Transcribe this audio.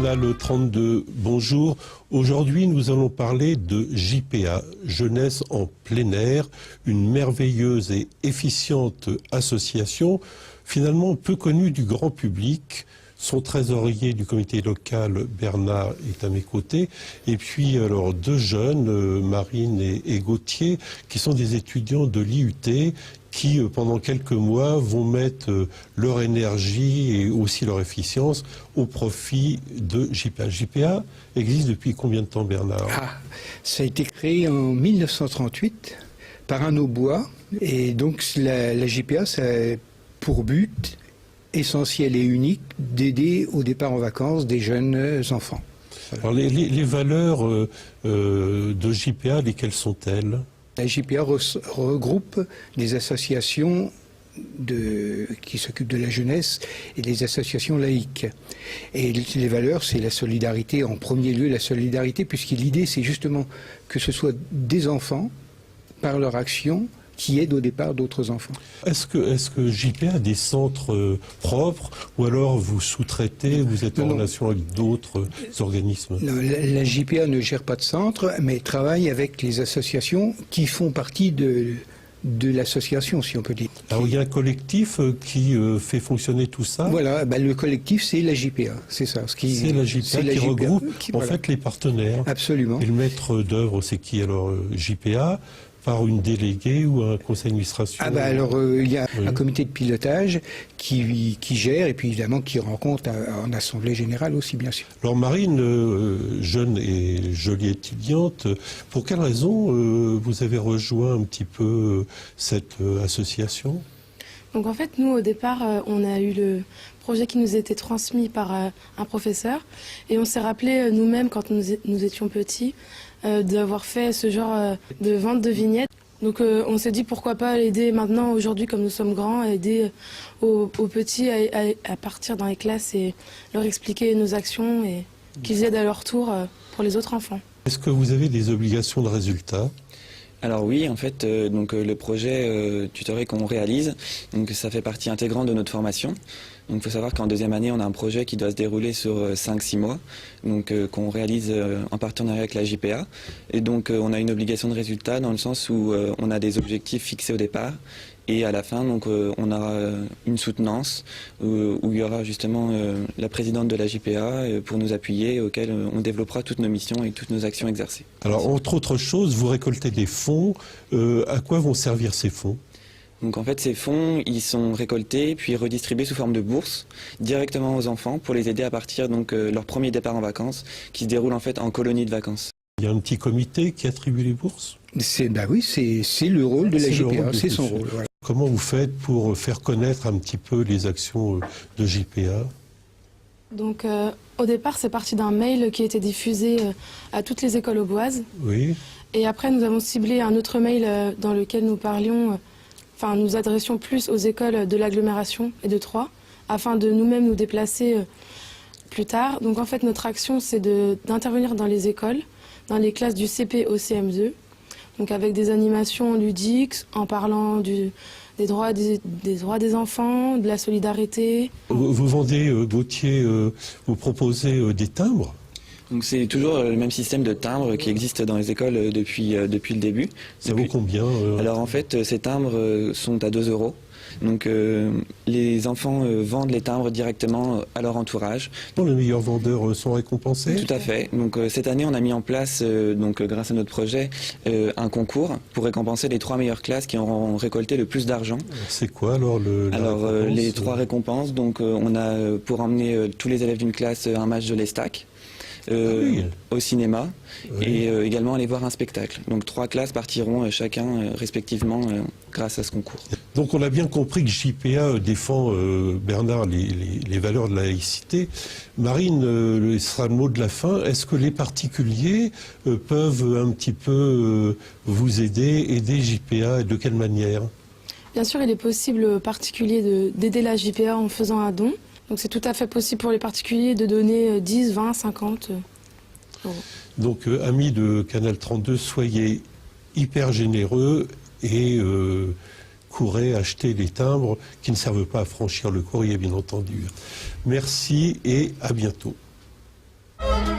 Canal 32, bonjour. Aujourd'hui, nous allons parler de JPA, Jeunesse en plein air, une merveilleuse et efficiente association, finalement peu connue du grand public. Son trésorier du comité local, Bernard, est à mes côtés. Et puis, alors, deux jeunes, Marine et Gauthier, qui sont des étudiants de l'IUT, qui, pendant quelques mois, vont mettre leur énergie et aussi leur efficience au profit de JPA. JPA existe depuis combien de temps, Bernard? Ça a été créé en 1938 par un Aubois. Et donc, la JPA, ça a pour but essentiel et unique d'aider au départ en vacances des jeunes enfants. Voilà. Alors les valeurs de JPA, lesquelles sont-elles? La JPA regroupe des associations qui s'occupent de la jeunesse et des associations laïques. Et les valeurs, c'est la solidarité, en premier lieu la solidarité, puisque l'idée c'est justement que ce soit des enfants, par leur action, qui aident au départ d'autres enfants. Est-ce que JPA a des centres propres ou alors vous sous-traitez, vous êtes en relation avec d'autres organismes? Non, la JPA ne gère pas de centre, mais travaille avec les associations qui font partie de l'association, si on peut dire. Alors il y a un collectif qui fait fonctionner tout ça? Voilà, le collectif c'est la JPA, c'est ça. C'est la JPA qui regroupe en fait les partenaires. Absolument. Et le maître d'œuvre, c'est qui alors? JPA par une déléguée ou un conseil d'administration? Il y a un comité de pilotage qui gère et puis évidemment qui rencontre en assemblée générale aussi, bien sûr. Alors Marine, jeune et jolie étudiante, pour quelle raison vous avez rejoint un petit peu cette association? Donc en fait, nous au départ, on a eu le projet qui nous a été transmis par un professeur et on s'est rappelé nous-mêmes quand nous étions petits d'avoir fait ce genre de vente de vignettes. Donc on s'est dit pourquoi pas l'aider maintenant, aujourd'hui comme nous sommes grands, à aider aux petits à partir dans les classes et leur expliquer nos actions et qu'ils aident à leur tour pour les autres enfants. Est-ce que vous avez des obligations de résultat? Alors oui, en fait, le projet tutoré qu'on réalise, donc ça fait partie intégrante de notre formation. Donc il faut savoir qu'en deuxième année, on a un projet qui doit se dérouler sur 5-6 mois, donc qu'on réalise en partenariat avec la JPA. Et donc on a une obligation de résultat dans le sens où on a des objectifs fixés au départ. Et à la fin, donc, on aura une soutenance où il y aura justement la présidente de la JPA pour nous appuyer, auquel on développera toutes nos missions et toutes nos actions exercées. Alors, entre autres choses, vous récoltez des fonds. À quoi vont servir ces fonds? Donc en fait, ces fonds, ils sont récoltés puis redistribués sous forme de bourses directement aux enfants pour les aider à partir donc leur premier départ en vacances, qui se déroule en fait en colonie de vacances. Il y a un petit comité qui attribue les bourses? Oui, c'est le rôle de la JPA, c'est son rôle. Voilà. Comment vous faites pour faire connaître un petit peu les actions de JPA? Donc au départ, c'est parti d'un mail qui a été diffusé à toutes les écoles auboises. Oui. Et après, nous avons ciblé un autre mail dans lequel nous parlions, nous adressions plus aux écoles de l'agglomération et de Troyes, afin de nous-mêmes nous déplacer plus tard. Donc en fait, notre action, c'est d'intervenir dans les écoles, dans les classes du CP au CM2, donc avec des animations ludiques, en parlant des droits des enfants, de la solidarité. Vous vendez, Gauthier, vous proposez des timbres? Donc c'est toujours le même système de timbres qui existe dans les écoles depuis le début. Ça vaut combien Alors en fait, ces timbres sont à 2 €. Donc les enfants vendent les timbres directement à leur entourage. Les meilleurs vendeurs sont récompensés? Tout à fait. Donc cette année, on a mis en place, grâce à notre projet, un concours pour récompenser les 3 meilleures classes qui auront récolté le plus d'argent. C'est quoi alors les 3 récompenses, donc on a pour emmener tous les élèves d'une classe un match de l'Estac. Au cinéma et également aller voir un spectacle. Donc 3 classes partiront chacun respectivement grâce à ce concours. Donc on a bien compris que JPA défend, Bernard, les valeurs de la laïcité. Marine, ce sera le mot de la fin. Est-ce que les particuliers peuvent un petit peu vous aider JPA et de quelle manière? Bien sûr, il est possible aux particuliers d'aider la JPA en faisant un don. Donc c'est tout à fait possible pour les particuliers de donner 10, 20, 50 euros. Donc amis de Canal 32, soyez hyper généreux et courez acheter les timbres qui ne servent pas à franchir le courrier, bien entendu. Merci et à bientôt. Thank you.